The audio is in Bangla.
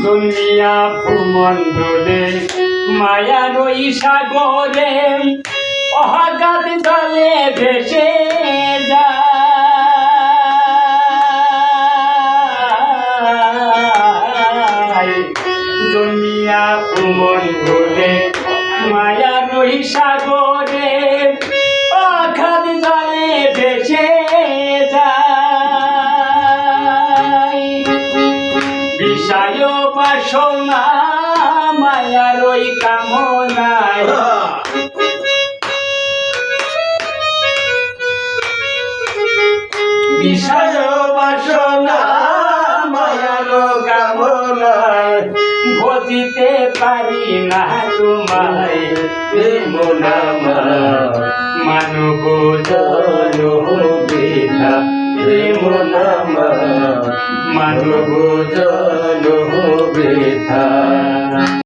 দুনিয়া ভূমণ্ডলে মায়ার ওই সাগরে অগাধ জলে ভেসে যায়। দুনিয়া ভূমণ্ডলে মায়ার ওই সাগরে অগাধ জলে ভেসে যায়। বিষয় বাসনা মায়ার ওই কামনায় বিষয় বাসনা মায়ার কামনায় বুঝিতে পারি না তোমায় প্রেম নাম মানব জন বৃথা প্রেম নাম মানব জন বৃথা।